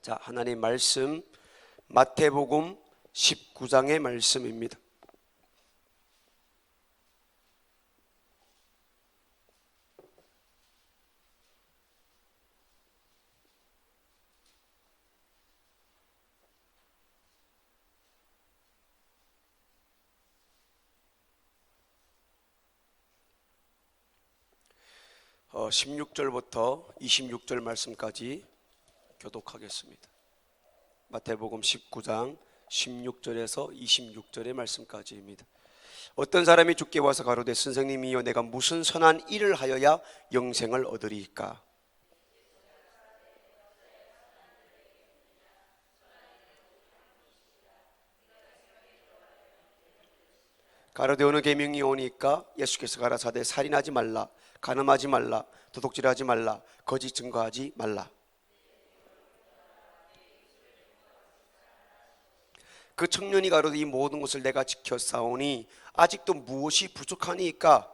자, 하나님 말씀 마태복음 19장의 말씀입니다. 어, 16절부터 26절 말씀까지 교독하겠습니다. 마태복음 19장 16절에서 26절의 말씀까지입니다. 어떤 사람이 주께 와서 가로되 선생님이여 내가 무슨 선한 일을 하여야 영생을 얻으리이까? 가로되 어느 계명이 오니까? 예수께서 가라사대 살인하지 말라, 간음하지 말라, 도둑질하지 말라, 거짓 증거하지 말라. 그 청년이 가로되 이 모든 것을 내가 지켰사오니 아직도 무엇이 부족하니까?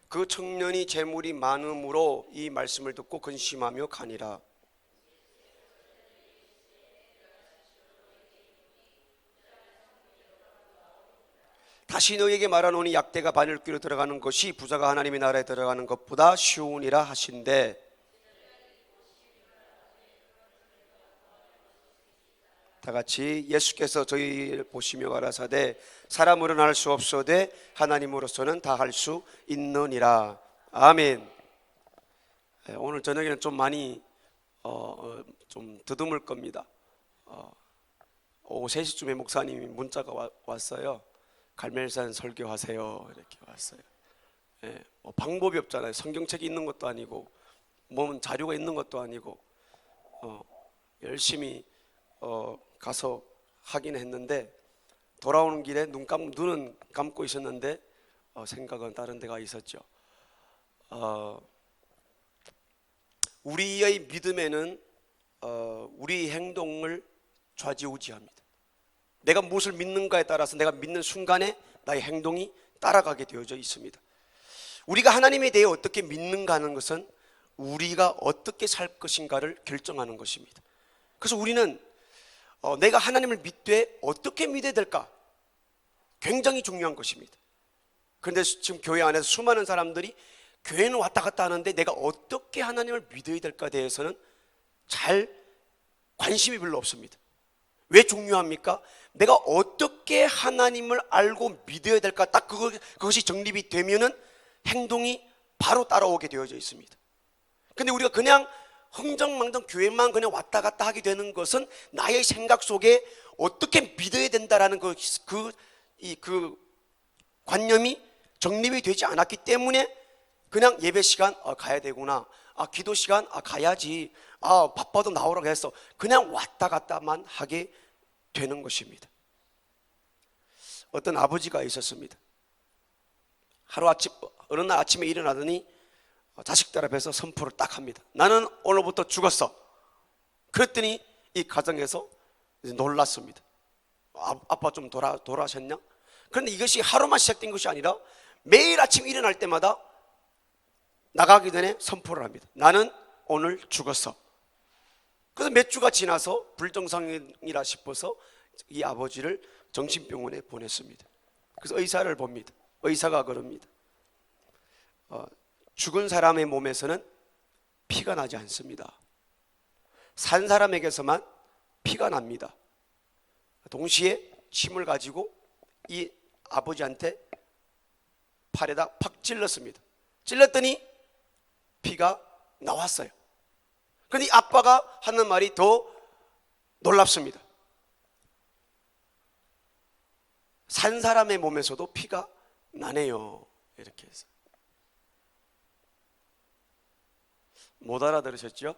그 청년이 재물이 많음으로 이 말씀을 듣고 근심하며 가니라. 다시 너에게 말하노니 약대가 바늘귀로 들어가는 것이 부자가 하나님의 나라에 들어가는 것보다 쉬우니라 하신대. 다같이 예수께서 저희를 보시며 가라사대 사람으로는 할 수 없어되 하나님으로서는 다 할 수 있느니라. 아멘. 오늘 저녁에는 좀 많이 좀 더듬을 겁니다. 오후 3시쯤에 목사님이 문자가 왔어요. 갈멜산 설교하세요 이렇게 왔어요. 뭐 방법이 없잖아요. 성경책이 있는 것도 아니고 몸은 자료가 있는 것도 아니고 열심히 가서 하긴 했는데 돌아오는 길에 눈은 감고 있었는데 생각은 다른 데가 있었죠. 우리의 믿음에는 우리 행동을 좌지우지합니다. 내가 무엇을 믿는가에 따라서 내가 믿는 순간에 나의 행동이 따라가게 되어져 있습니다. 우리가 하나님에 대해 어떻게 믿는가 하는 것은 우리가 어떻게 살 것인가를 결정하는 것입니다. 그래서 우리는 내가 하나님을 믿되 어떻게 믿어야 될까? 굉장히 중요한 것입니다. 그런데 지금 교회 안에서 수많은 사람들이 교회는 왔다 갔다 하는데 내가 어떻게 하나님을 믿어야 될까에 대해서는 잘 관심이 별로 없습니다. 왜 중요합니까? 내가 어떻게 하나님을 알고 믿어야 될까? 딱 그것이 정립이 되면은 행동이 바로 따라오게 되어져 있습니다. 근데 우리가 그냥 흥정망정 교회만 그냥 왔다 갔다 하게 되는 것은 나의 생각 속에 어떻게 믿어야 된다라는 그 관념이 정립이 되지 않았기 때문에 그냥 예배 시간 가야 되구나, 기도 시간 가야지, 바빠도 나오라고 해서 그냥 왔다 갔다만 하게 되는 것입니다. 어떤 아버지가 있었습니다. 어느 날 아침에 일어나더니 자식들 앞에서 선포를 딱 합니다. 나는 오늘부터 죽었어. 그랬더니 이 가정에서 놀랐습니다. 아빠 좀 돌아가셨냐? 그런데 이것이 하루만 시작된 것이 아니라 매일 아침 일어날 때마다 나가기 전에 선포를 합니다. 나는 오늘 죽었어. 그래서 몇 주가 지나서 불정상이라 싶어서 이 아버지를 정신병원에 보냈습니다. 그래서 의사를 봅니다. 의사가 그럽니다. 죽은 사람의 몸에서는 피가 나지 않습니다. 산 사람에게서만 피가 납니다. 동시에 침을 가지고 이 아버지한테 팔에다 팍 찔렀습니다. 찔렀더니 피가 나왔어요. 그런데 이 아빠가 하는 말이 더 놀랍습니다. 산 사람의 몸에서도 피가 나네요. 이렇게 해서 못 알아들으셨죠?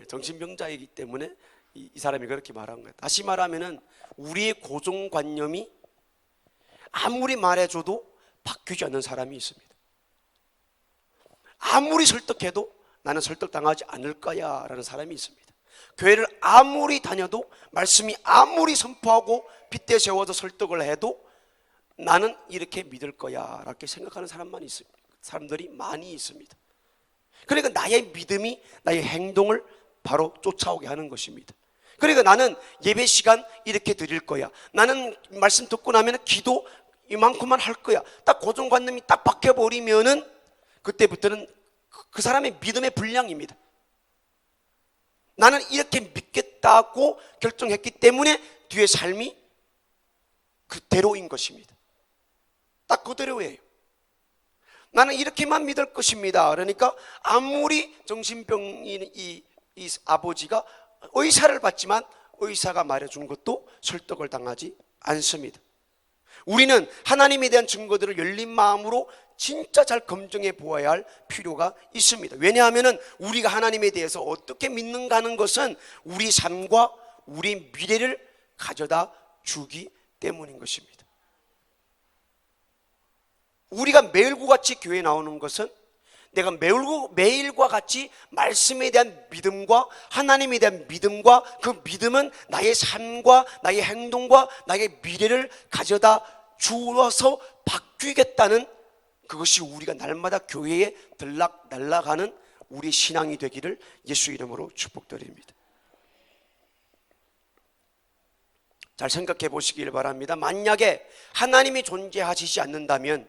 정신병자이기 때문에 이 사람이 그렇게 말한 거예요. 다시 말하면은 우리의 고정관념이 아무리 말해줘도 바뀌지 않는 사람이 있습니다. 아무리 설득해도 나는 설득당하지 않을 거야 라는 사람이 있습니다. 교회를 아무리 다녀도, 말씀이 아무리 선포하고 빗대 세워서 설득을 해도 나는 이렇게 믿을 거야 라고 생각하는 사람들이 많이 있습니다. 그러니까 나의 믿음이 나의 행동을 바로 쫓아오게 하는 것입니다. 그러니까 나는 예배 시간 이렇게 드릴 거야, 나는 말씀 듣고 나면 기도 이만큼만 할 거야, 딱 고정관념이 딱 박혀버리면은 그때부터는 그 사람의 믿음의 분량입니다. 나는 이렇게 믿겠다고 결정했기 때문에 뒤에 삶이 그대로인 것입니다. 딱 그대로예요. 나는 이렇게만 믿을 것입니다. 그러니까 아무리 정신병인 이 아버지가 의사를 받지만 의사가 말해준 것도 설득을 당하지 않습니다. 우리는 하나님에 대한 증거들을 열린 마음으로 진짜 잘 검증해 보아야 할 필요가 있습니다. 왜냐하면 우리가 하나님에 대해서 어떻게 믿는가 하는 것은 우리 삶과 우리 미래를 가져다 주기 때문인 것입니다. 우리가 매일과 같이 교회에 나오는 것은 내가 매일과 같이 말씀에 대한 믿음과 하나님에 대한 믿음과 그 믿음은 나의 삶과 나의 행동과 나의 미래를 가져다 주어서 바뀌겠다는, 그것이 우리가 날마다 교회에 들락날락하는 우리 신앙이 되기를 예수 이름으로 축복드립니다. 잘 생각해 보시길 바랍니다. 만약에 하나님이 존재하시지 않는다면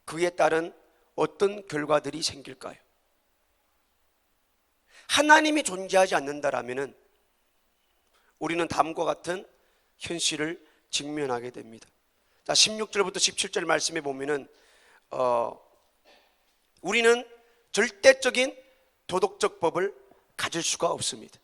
그에 따른 어떤 결과들이 생길까요? 하나님이 존재하지 않는다라면 우리는 다음과 같은 현실을 직면하게 됩니다. 자, 16절부터 17절 말씀에 보면은 우리는 절대적인 도덕적 법을 가질 수가 없습니다.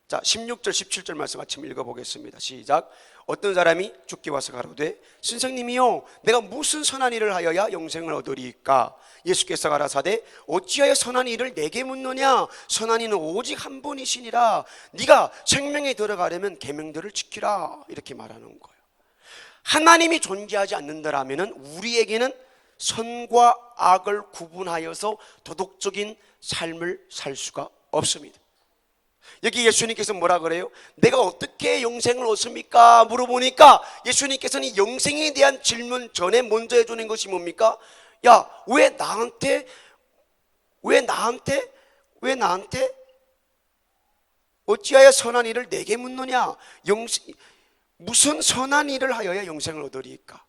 자, 16절 17절 말씀 같이 읽어보겠습니다. 시작. 어떤 사람이 주께 와서 가로되 선생님이요, 내가 무슨 선한 일을 하여야 영생을 얻으리이까? 예수께서 가라사대 어찌하여 선한 일을 내게 묻느냐? 선한 이는 오직 한 분이시니라. 네가 생명에 들어가려면 계명들을 지키라. 이렇게 말하는 거예요. 하나님이 존재하지 않는다라면 우리에게는 선과 악을 구분하여서 도덕적인 삶을 살 수가 없습니다. 여기 예수님께서 뭐라 그래요? 내가 어떻게 영생을 얻습니까? 물어보니까 예수님께서는 영생에 대한 질문 전에 먼저 해주는 것이 뭡니까? 야, 왜 나한테 어찌하여 선한 일을 내게 묻느냐? 무슨 선한 일을 하여야 영생을 얻으리까?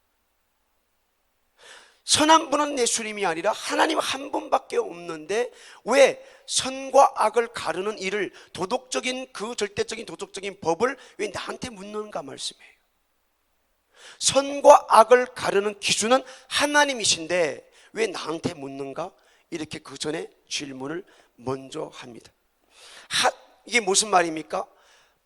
선한 분은 예수님이 아니라 하나님 한 분밖에 없는데 왜 선과 악을 가르는 일을, 도덕적인 그 절대적인 도덕적인 법을 왜 나한테 묻는가 말씀이에요. 선과 악을 가르는 기준은 하나님이신데 왜 나한테 묻는가? 이렇게 그 전에 질문을 먼저 합니다. 이게 무슨 말입니까?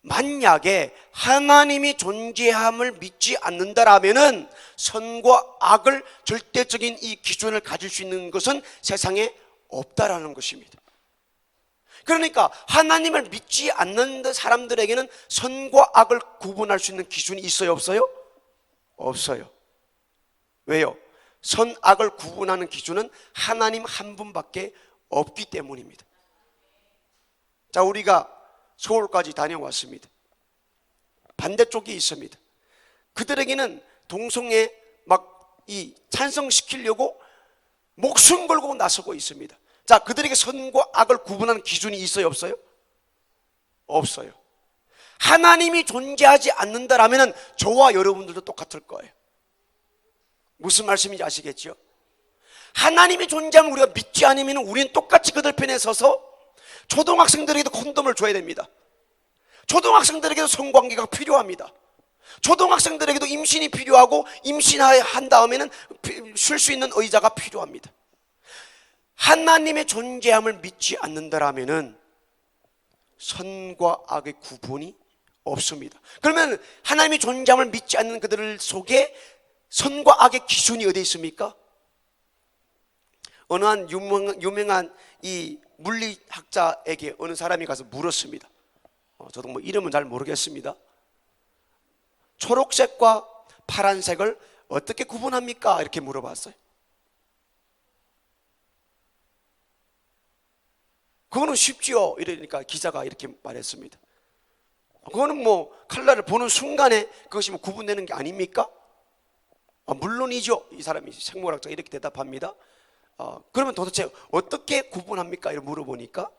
만약에 하나님이 존재함을 믿지 않는다라면은 선과 악을 절대적인 이 기준을 가질 수 있는 것은 세상에 없다라는 것입니다. 그러니까 하나님을 믿지 않는 사람들에게는 선과 악을 구분할 수 있는 기준이 있어요, 없어요? 없어요. 왜요? 선, 악을 구분하는 기준은 하나님 한 분밖에 없기 때문입니다. 자, 우리가 서울까지 다녀왔습니다. 반대쪽이 있습니다. 그들에게는 동성애 막 이 찬성시키려고 목숨 걸고 나서고 있습니다. 자, 그들에게 선과 악을 구분하는 기준이 있어요, 없어요? 없어요. 하나님이 존재하지 않는다라면 저와 여러분들도 똑같을 거예요. 무슨 말씀인지 아시겠죠? 하나님이 존재하면 우리가 믿지 않으면 우리는 똑같이 그들 편에 서서 초등학생들에게도 콘돔을 줘야 됩니다. 초등학생들에게도 성관계가 필요합니다. 초등학생들에게도 임신이 필요하고 임신한 다음에는 쉴 수 있는 의자가 필요합니다. 하나님의 존재함을 믿지 않는다라면은 선과 악의 구분이 없습니다. 그러면 하나님의 존재함을 믿지 않는 그들 속에 선과 악의 기준이 어디 있습니까? 어느 한 유명한 이 물리학자에게 어느 사람이 가서 물었습니다. 저도 뭐 이름은 잘 모르겠습니다. 초록색과 파란색을 어떻게 구분합니까? 이렇게 물어봤어요. 그거는 쉽지요. 이러니까 기자가 이렇게 말했습니다. 그거는 뭐 칼날을 보는 순간에 그것이 뭐 구분되는 게 아닙니까? 물론이죠. 이 사람이 생물학자가 이렇게 대답합니다. 그러면 도대체 어떻게 구분합니까? 이렇게 물어보니까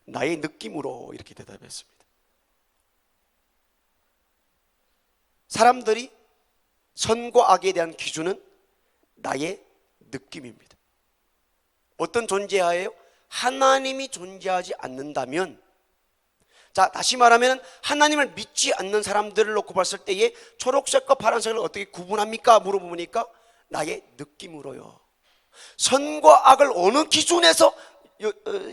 나의 느낌으로 이렇게 대답했습니다. 사람들이 선과 악에 대한 기준은 나의 느낌입니다. 어떤 존재하에요? 하나님이 존재하지 않는다면, 자, 다시 말하면 하나님을 믿지 않는 사람들을 놓고 봤을 때에 초록색과 파란색을 어떻게 구분합니까? 물어보니까 나의 느낌으로요. 선과 악을 어느 기준에서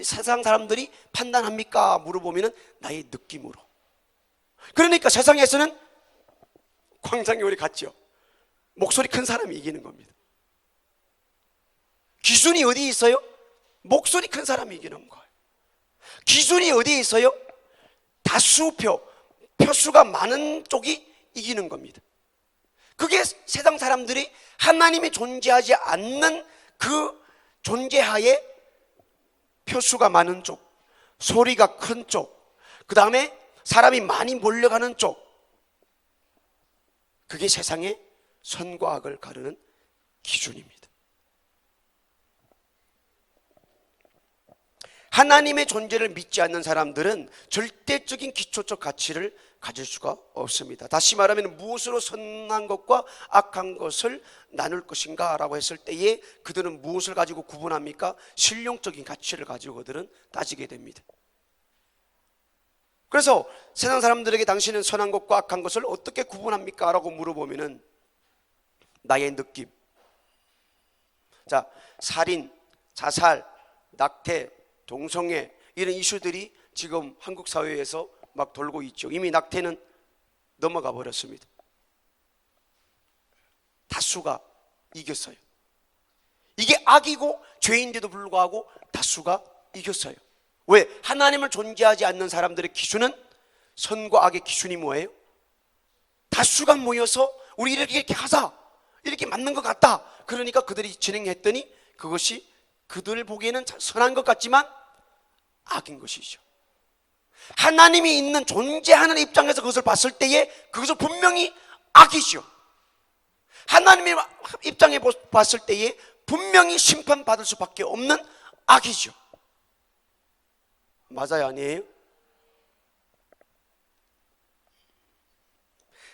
세상 사람들이 판단합니까? 물어보면 나의 느낌으로. 그러니까 세상에서는 광장에 우리 갔죠. 목소리 큰 사람이 이기는 겁니다. 기준이 어디에 있어요? 목소리 큰 사람이 이기는 거예요. 기준이 어디에 있어요? 다수표, 표수가 많은 쪽이 이기는 겁니다. 그게 세상 사람들이 하나님이 존재하지 않는 그 존재하에 표수가 많은 쪽, 소리가 큰 쪽, 그 다음에 사람이 많이 몰려가는 쪽, 그게 세상의 선과 악을 가르는 기준입니다. 하나님의 존재를 믿지 않는 사람들은 절대적인 기초적 가치를 가질 수가 없습니다. 다시 말하면 무엇으로 선한 것과 악한 것을 나눌 것인가 라고 했을 때에 그들은 무엇을 가지고 구분합니까? 실용적인 가치를 가지고 그들은 따지게 됩니다. 그래서 세상 사람들에게 당신은 선한 것과 악한 것을 어떻게 구분합니까? 라고 물어보면은 나의 느낌. 자, 살인, 자살, 낙태, 동성애 이런 이슈들이 지금 한국 사회에서 막 돌고 있죠. 이미 낙태는 넘어가 버렸습니다. 다수가 이겼어요. 이게 악이고 죄인데도 불구하고 다수가 이겼어요. 왜? 하나님을 존재하지 않는 사람들의 기준은 선과 악의 기준이 뭐예요? 다수가 모여서 우리 이렇게 하자, 이렇게 맞는 것 같다. 그러니까 그들이 진행했더니 그것이 그들 보기에는 선한 것 같지만 악인 것이죠. 하나님이 있는 존재하는 입장에서 그것을 봤을 때에 그것은 분명히 악이죠. 하나님의 입장에 봤을 때에 분명히 심판받을 수밖에 없는 악이죠. 맞아요, 아니에요?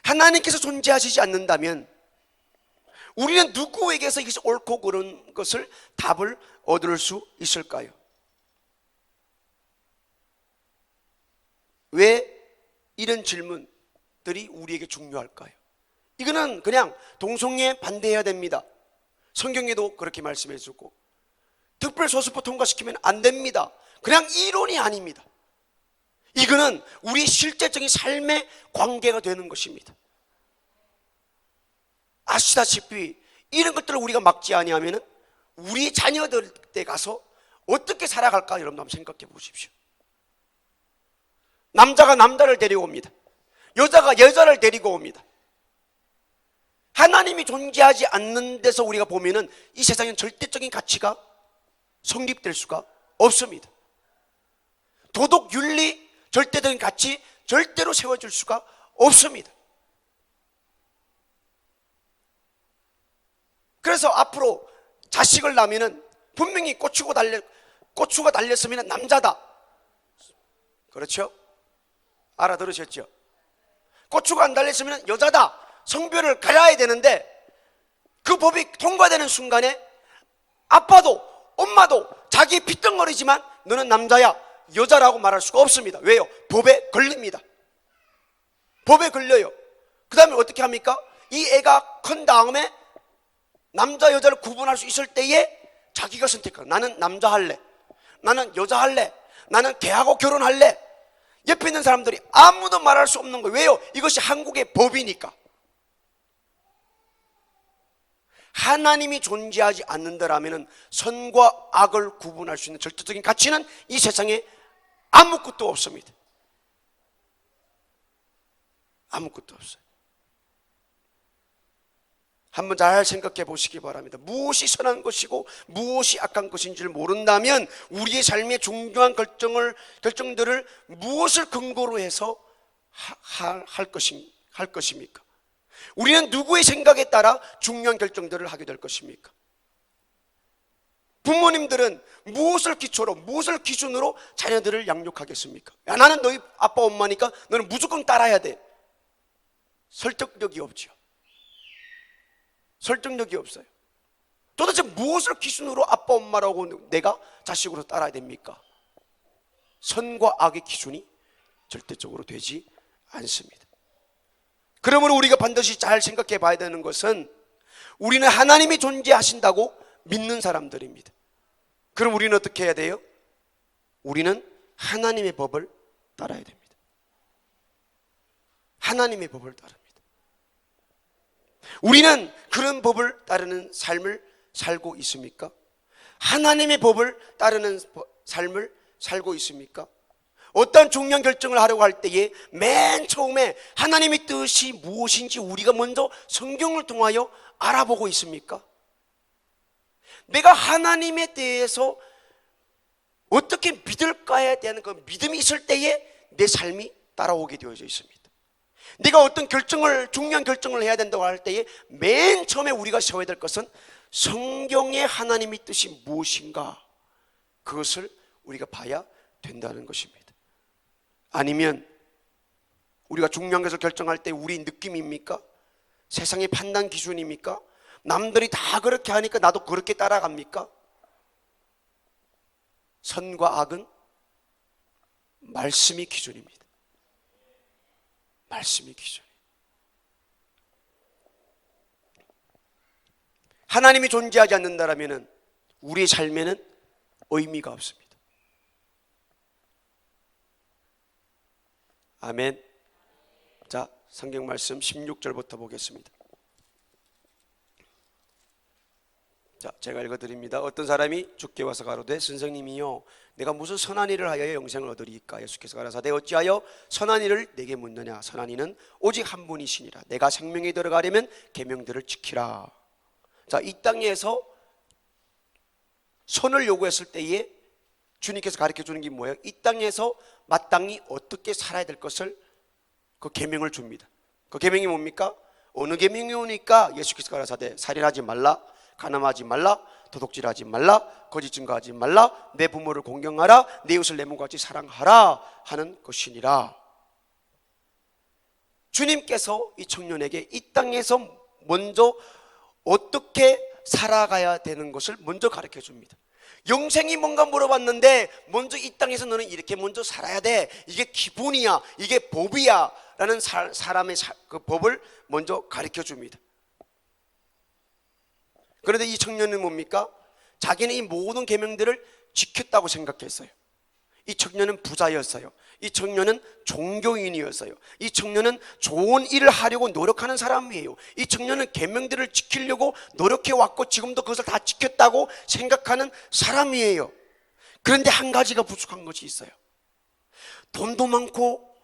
하나님께서 존재하시지 않는다면 우리는 누구에게서 이것이 옳고 그른 것을 답을 얻을 수 있을까요? 왜 이런 질문들이 우리에게 중요할까요? 이거는 그냥 동성애 반대해야 됩니다. 성경에도 그렇게 말씀해 주고 특별소수법 통과시키면 안 됩니다. 그냥 이론이 아닙니다. 이거는 우리 실제적인 삶의 관계가 되는 것입니다. 아시다시피 이런 것들을 우리가 막지 아니하면 우리 자녀들 때 가서 어떻게 살아갈까 여러분 한번 생각해 보십시오. 남자가 남자를 데리고 옵니다. 여자가 여자를 데리고 옵니다. 하나님이 존재하지 않는 데서 우리가 보면은 이 세상엔 절대적인 가치가 성립될 수가 없습니다. 도덕, 윤리, 절대적인 가치 절대로 세워줄 수가 없습니다. 그래서 앞으로 자식을 낳으면은 분명히 고추가 달렸으면 남자다. 그렇죠? 알아들으셨죠? 고추가 안 달렸으면 여자다. 성별을 가려야 되는데 그 법이 통과되는 순간에 아빠도 엄마도 자기 핏덩어리지만 너는 남자야, 여자라고 말할 수가 없습니다. 왜요? 법에 걸립니다. 법에 걸려요. 그 다음에 어떻게 합니까? 이 애가 큰 다음에 남자 여자를 구분할 수 있을 때에 자기가 선택하고 나는 남자 할래, 나는 여자 할래, 나는 걔하고 결혼할래. 옆에 있는 사람들이 아무도 말할 수 없는 거예요. 왜요? 이것이 한국의 법이니까. 하나님이 존재하지 않는다라면 선과 악을 구분할 수 있는 절대적인 가치는 이 세상에 아무것도 없습니다. 아무것도 없어요. 한번 잘 생각해 보시기 바랍니다. 무엇이 선한 것이고 무엇이 악한 것인지를 모른다면 우리의 삶의 중요한 결정들을 무엇을 근거로 해서 할 것입니까? 우리는 누구의 생각에 따라 중요한 결정들을 하게 될 것입니까? 부모님들은 무엇을 기초로, 무엇을 기준으로 자녀들을 양육하겠습니까? 야, 나는 너희 아빠 엄마니까 너는 무조건 따라야 돼. 설득력이 없죠. 설득력이 없어요. 도대체 무엇을 기준으로 아빠 엄마라고 내가 자식으로 따라야 됩니까? 선과 악의 기준이 절대적으로 되지 않습니다. 그러므로 우리가 반드시 잘 생각해 봐야 되는 것은 우리는 하나님이 존재하신다고 믿는 사람들입니다. 그럼 우리는 어떻게 해야 돼요? 우리는 하나님의 법을 따라야 됩니다. 하나님의 법을 따릅니다. 우리는 그런 법을 따르는 삶을 살고 있습니까? 하나님의 법을 따르는 삶을 살고 있습니까? 어떤 중요한 결정을 하려고 할 때에 맨 처음에 하나님의 뜻이 무엇인지 우리가 먼저 성경을 통하여 알아보고 있습니까? 내가 하나님에 대해서 어떻게 믿을까에 대한 그 믿음이 있을 때에 내 삶이 따라오게 되어져 있습니다. 내가 어떤 중요한 결정을 해야 된다고 할 때에 맨 처음에 우리가 세워야 될 것은 성경의 하나님의 뜻이 무엇인가, 그것을 우리가 봐야 된다는 것입니다. 아니면 우리가 중요한 것을 결정할 때 우리 느낌입니까? 세상의 판단 기준입니까? 남들이 다 그렇게 하니까 나도 그렇게 따라갑니까? 선과 악은 말씀이 기준입니다. 말씀이 기준. 하나님이 존재하지 않는다면 우리의 삶에는 의미가 없습니다. 아멘. 자, 성경 말씀 16절부터 보겠습니다. 자, 제가 읽어드립니다. 어떤 사람이 주께 와서 가로되 선생님이요 내가 무슨 선한 일을 하여 영생을 얻으리이까? 예수께서 가라사대 어찌하여 선한 일을 내게 묻느냐? 선한 이는 오직 한 분이시니라. 내가 생명에 들어가려면 계명들을 지키라. 자, 이 땅에서 선을 요구했을 때에 주님께서 가르쳐주는 게 뭐예요? 이 땅에서 마땅히 어떻게 살아야 될 것을 그 계명을 줍니다. 그 계명이 뭡니까? 어느 계명이 오니까 예수께서 가라사대 살인하지 말라, 간음하지 말라, 도둑질하지 말라, 거짓 증거하지 말라, 내 부모를 공경하라, 내 이웃을 내 몸과 같이 사랑하라 하는 것이니라. 주님께서 이 청년에게 이 땅에서 먼저 어떻게 살아가야 되는 것을 먼저 가르쳐 줍니다. 영생이 뭔가 물어봤는데 먼저 이 땅에서 너는 이렇게 먼저 살아야 돼, 이게 기본이야, 이게 법이야 라는 사람의 그 법을 먼저 가르쳐 줍니다. 그런데 이 청년은 뭡니까? 자기는 이 모든 계명들을 지켰다고 생각했어요. 이 청년은 부자였어요. 이 청년은 종교인이었어요. 이 청년은 좋은 일을 하려고 노력하는 사람이에요. 이 청년은 계명들을 지키려고 노력해 왔고 지금도 그것을 다 지켰다고 생각하는 사람이에요. 그런데 한 가지가 부족한 것이 있어요. 돈도 많고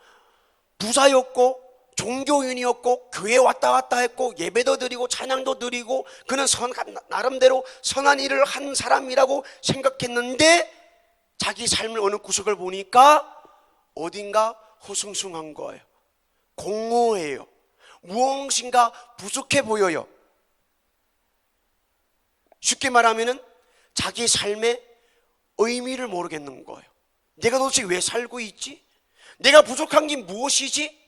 부자였고 종교인이었고 교회 왔다 갔다 했고 예배도 드리고 찬양도 드리고 그는 나름대로 선한 일을 한 사람이라고 생각했는데 자기 삶을 어느 구석을 보니까 어딘가 허숭숭한 거예요. 공허해요. 무엇인가 부족해 보여요. 쉽게 말하면 자기 삶의 의미를 모르겠는 거예요. 내가 도대체 왜 살고 있지? 내가 부족한 게 무엇이지?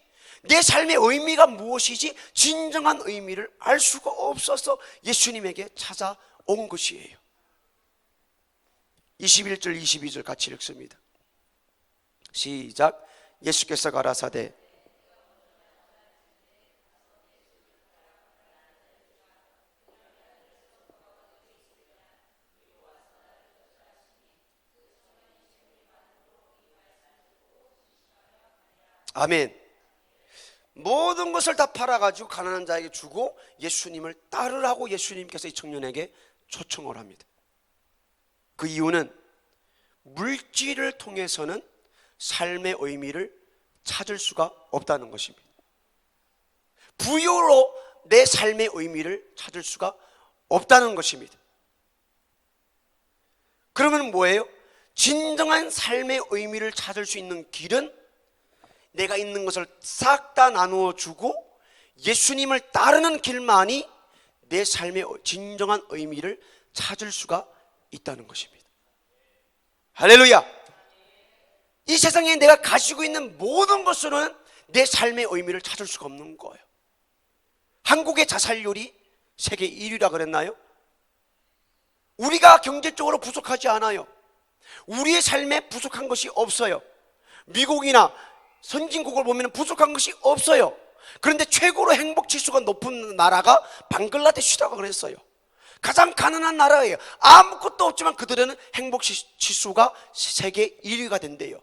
내 삶의 의미가 무엇이지? 진정한 의미를 알 수가 없어서 예수님에게 찾아온 것이에요. 21절 22절 같이 읽습니다. 시작. 예수께서 가라사대 아멘. 모든 것을 다 팔아가지고 가난한 자에게 주고 예수님을 따르라고 예수님께서 이 청년에게 초청을 합니다. 그 이유는 물질을 통해서는 삶의 의미를 찾을 수가 없다는 것입니다. 부여로 내 삶의 의미를 찾을 수가 없다는 것입니다. 그러면 뭐예요? 진정한 삶의 의미를 찾을 수 있는 길은 내가 있는 것을 싹 다 나누어 주고 예수님을 따르는 길만이 내 삶의 진정한 의미를 찾을 수가 있다는 것입니다. 할렐루야! 이 세상에 내가 가지고 있는 모든 것으로는 내 삶의 의미를 찾을 수가 없는 거예요. 한국의 자살률이 세계 1위라 그랬나요? 우리가 경제적으로 부족하지 않아요. 우리의 삶에 부족한 것이 없어요. 미국이나 선진국을 보면 부족한 것이 없어요. 그런데 최고로 행복 지수가 높은 나라가 방글라데시라고 그랬어요. 가장 가난한 나라예요. 아무것도 없지만 그들은 행복 지수가 세계 1위가 된대요.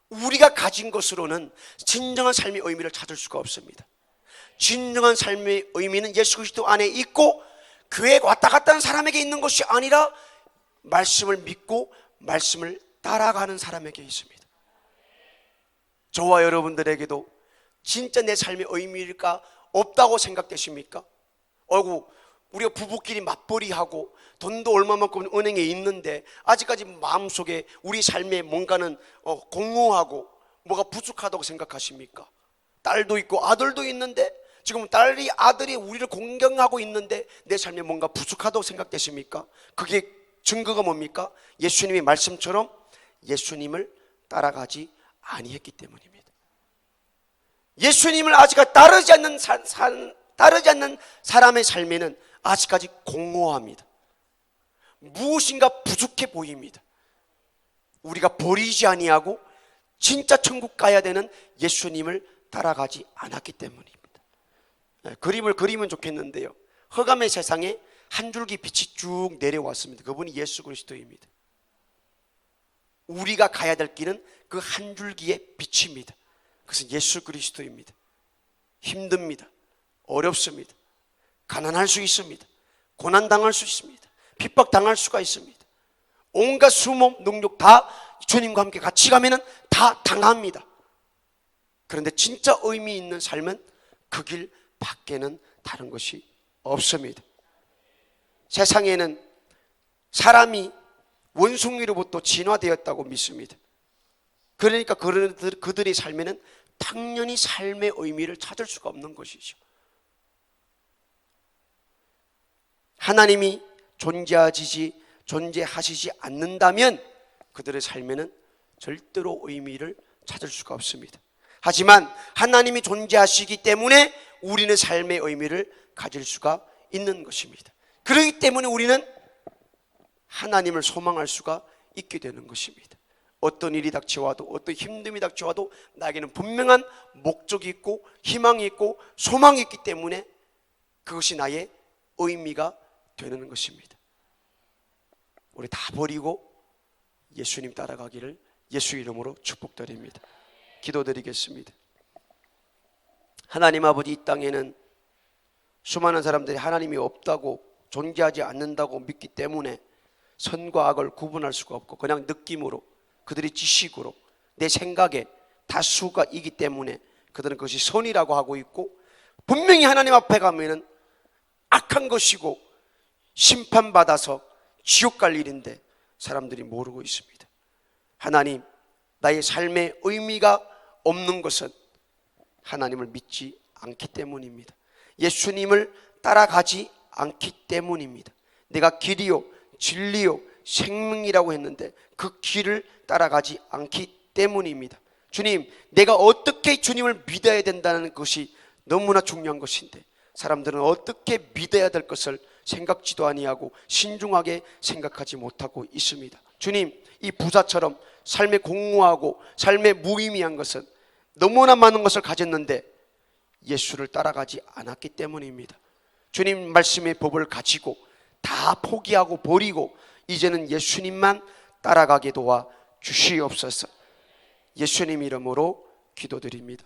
우리가 가진 것으로는 진정한 삶의 의미를 찾을 수가 없습니다. 진정한 삶의 의미는 예수 그리스도 안에 있고 교회에 왔다 갔다 하는 사람에게 있는 것이 아니라 말씀을 믿고 말씀을 따라가는 사람에게 있습니다. 저와 여러분들에게도 진짜 내 삶의 의미가 없다고 생각되십니까? 어이구, 우리가 부부끼리 맞벌이하고 돈도 얼마만큼 은행에 있는데 아직까지 마음속에 우리 삶에 뭔가는 공허하고 뭐가 부족하다고 생각하십니까? 딸도 있고 아들도 있는데 지금 딸이 아들이 우리를 공경하고 있는데 내 삶에 뭔가 부족하다고 생각되십니까? 그게 증거가 뭡니까? 예수님의 말씀처럼 예수님을 따라가지 아니했기 때문입니다. 예수님을 아직까지 따르지 않는 사람의 삶에는 아직까지 공허합니다. 무엇인가 부족해 보입니다. 우리가 버리지 아니하고 진짜 천국 가야 되는 예수님을 따라가지 않았기 때문입니다. 그림을 그리면 좋겠는데요, 흑암의 세상에 한 줄기 빛이 쭉 내려왔습니다. 그분이 예수 그리스도입니다. 우리가 가야 될 길은 그 한 줄기의 빛입니다. 그것은 예수 그리스도입니다. 힘듭니다. 어렵습니다. 가난할 수 있습니다. 고난당할 수 있습니다. 핍박당할 수가 있습니다. 온갖 수모 능력 다 주님과 함께 같이 가면은 다 당합니다. 그런데 진짜 의미 있는 삶은 그 길 밖에는 다른 것이 없습니다. 세상에는 사람이 원숭이로부터 진화되었다고 믿습니다. 그러니까 그들의 삶에는 당연히 삶의 의미를 찾을 수가 없는 것이죠. 하나님이 존재하시지 않는다면 그들의 삶에는 절대로 의미를 찾을 수가 없습니다. 하지만 하나님이 존재하시기 때문에 우리는 삶의 의미를 가질 수가 있는 것입니다. 그렇기 때문에 우리는 하나님을 소망할 수가 있게 되는 것입니다. 어떤 일이 닥쳐와도 어떤 힘듦이 닥쳐와도 나에게는 분명한 목적이 있고 희망이 있고 소망이 있기 때문에 그것이 나의 의미가 되는 것입니다. 우리 다 버리고 예수님 따라가기를 예수 이름으로 축복드립니다. 기도드리겠습니다. 하나님 아버지, 이 땅에는 수많은 사람들이 하나님이 없다고 존재하지 않는다고 믿기 때문에 선과 악을 구분할 수가 없고 그냥 느낌으로, 그들의 지식으로, 내 생각에 다수가 이기 때문에 그들은 그것이 선이라고 하고 있고, 분명히 하나님 앞에 가면은 악한 것이고 심판받아서 지옥 갈 일인데 사람들이 모르고 있습니다. 하나님, 나의 삶의 의미가 없는 것은 하나님을 믿지 않기 때문입니다. 예수님을 따라가지 않기 때문입니다. 내가 길이요 진리요 생명이라고 했는데 그 길을 따라가지 않기 때문입니다. 주님, 내가 어떻게 주님을 믿어야 된다는 것이 너무나 중요한 것인데 사람들은 어떻게 믿어야 될 것을 생각지도 아니하고 신중하게 생각하지 못하고 있습니다. 주님, 이 부자처럼 삶에 공허하고 삶에 무의미한 것은 너무나 많은 것을 가졌는데 예수를 따라가지 않았기 때문입니다. 주님 말씀의 법을 가지고 다 포기하고 버리고 이제는 예수님만 따라가게 도와 주시옵소서. 예수님 이름으로 기도드립니다.